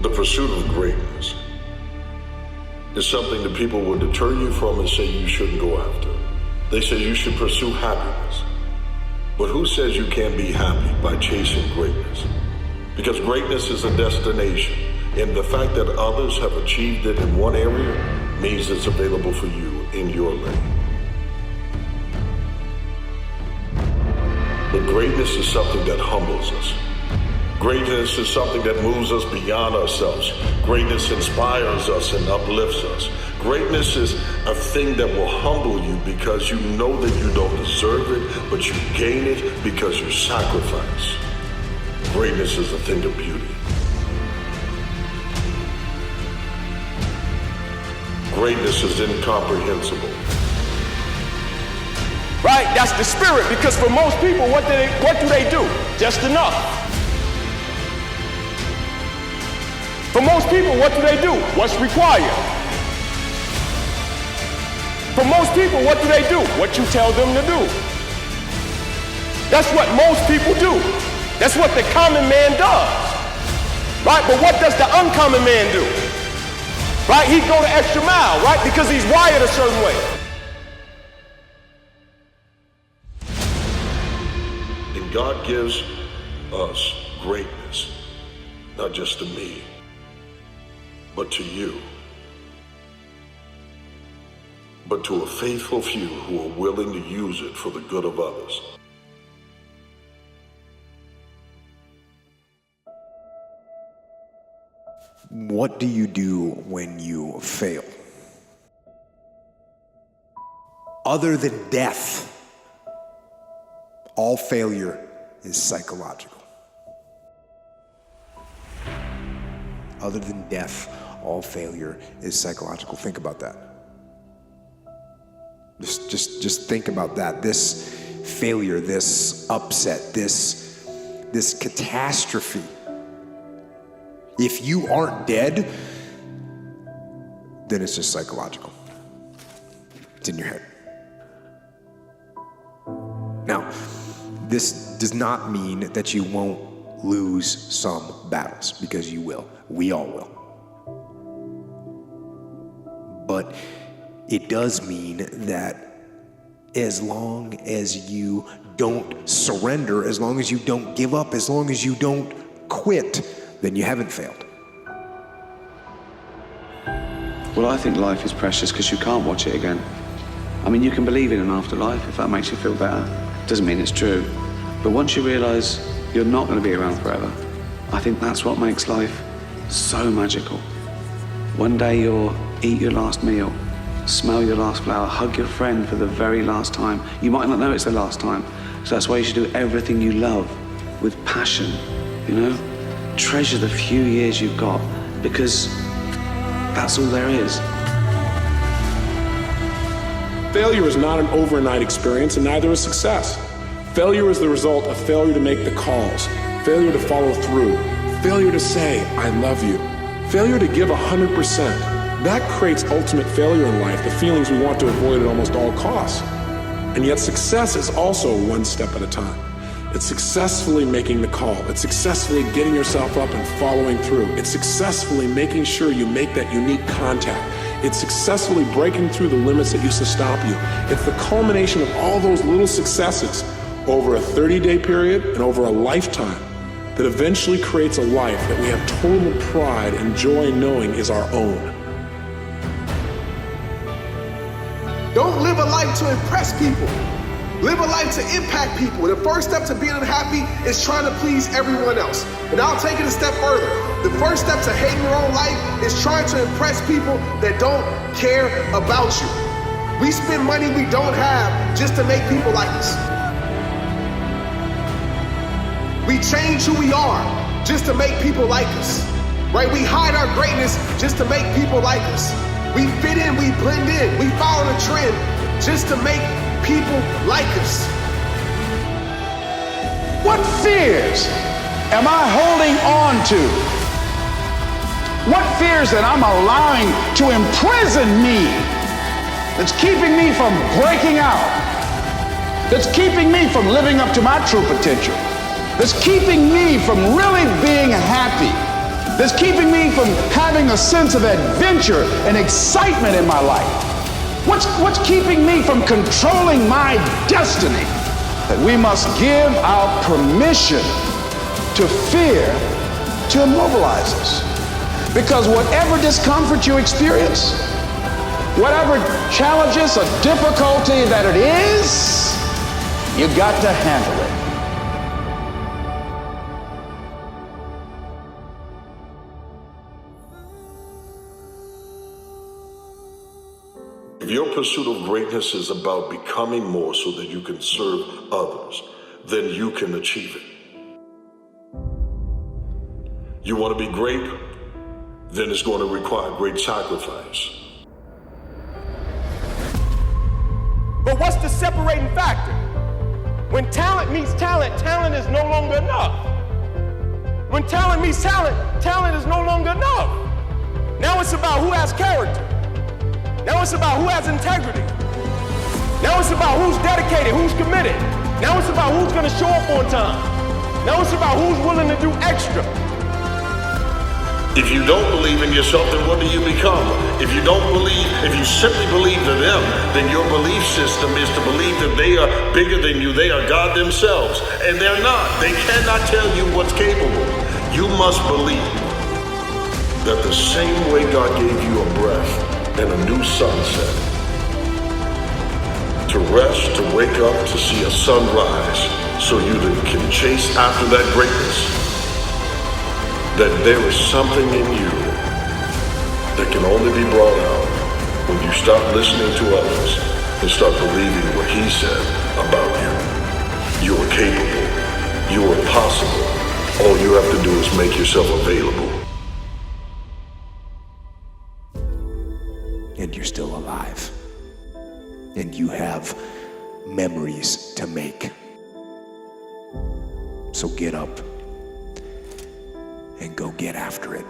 The pursuit of greatness is something that people will deter you from and say you shouldn't go after. They say you should pursue happiness. But who says you can't be happy by chasing greatness? Because greatness is a destination, and the fact that others have achieved it in one area means it's available for you in your lane. But greatness is something that humbles us. Greatness is something that moves us beyond ourselves. Greatness inspires us and uplifts us. Greatness is a thing that will humble you because you know that you don't deserve it, but you gain it because you sacrifice. Greatness is a thing of beauty. Greatness is incomprehensible. Right, that's the spirit, because for most people, what do they do? Just enough. For most people, what do? What's required? For most people, what do? What you tell them to do. That's what most people do. That's what the common man does. Right, but what does the uncommon man do? Right, he'd go the extra mile, right, because he's wired a certain way. And God gives us greatness, not just to me, but to you, but to a faithful few who are willing to use it for the good of others. What do you do when you fail? Other than death, all failure is psychological. Other than death, all failure is psychological. Think about that. Just think about that. This failure, this upset, this catastrophe. If you aren't dead, then it's just psychological. It's in your head. Now, this does not mean that you won't lose some battles, because you will. We all will. But it does mean that as long as you don't surrender, as long as you don't give up, as long as you don't quit, then you haven't failed. Well, I think life is precious because you can't watch it again. I mean, you can believe in an afterlife if that makes you feel better. Doesn't mean it's true. But once you realize you're not going to be around forever, I think that's what makes life so magical. One day you'll eat your last meal, smell your last flower, hug your friend for the very last time. You might not know it's the last time. So that's why you should do everything you love with passion, you know? Treasure the few years you've got, because that's all there is. Failure is not an overnight experience, and neither is success. Failure is the result of failure to make the calls, failure to follow through, failure to say, I love you, failure to give 100%. That creates ultimate failure in life, the feelings we want to avoid at almost all costs. And yet success is also one step at a time. It's successfully making the call. It's successfully getting yourself up and following through. It's successfully making sure you make that unique contact. It's successfully breaking through the limits that used to stop you. It's the culmination of all those little successes over a 30-day period and over a lifetime that eventually creates a life that we have total pride and joy knowing is our own. Don't live a life to impress people. Live a life to impact people. The first step to being unhappy is trying to please everyone else. And I'll take it a step further. The first step to hating your own life is trying to impress people that don't care about you. We spend money we don't have just to make people like us. We change who we are just to make people like us. Right? We hide our greatness just to make people like us. We fit in, we blend in, we follow the trend just to make people like us. What fears am I holding on to? What fears that I'm allowing to imprison me, that's keeping me from breaking out, that's keeping me from living up to my true potential, that's keeping me from really being happy, that's keeping me from having a sense of adventure and excitement in my life? What's keeping me from controlling my destiny? That we must give our permission to fear to immobilize us. Because whatever discomfort you experience, whatever challenges or difficulty that it is, you got to handle it. If your pursuit of greatness is about becoming more so that you can serve others, then you can achieve it. You want to be great? Then it's going to require great sacrifice. But what's the separating factor? When talent meets talent, talent is no longer enough. When talent meets talent, talent is no longer enough. Now it's about who has character. Now it's about who has integrity. Now it's about who's dedicated, who's committed. Now it's about who's going to show up on time. Now it's about who's willing to do extra. If you don't believe in yourself, then what do you become? If you simply believe to them, then your belief system is to believe that they are bigger than you. They are God themselves. And they're not. They cannot tell you what's capable. You must believe that the same way God gave you a breath and a new sunset, to rest, to wake up, to see a sunrise, so you can chase after that greatness, that there is something in you that can only be brought out when you stop listening to others and start believing what he said about you. You are capable. You are possible. All you have to do is make yourself available. And you're still alive. And you have memories to make. So get up and go get after it.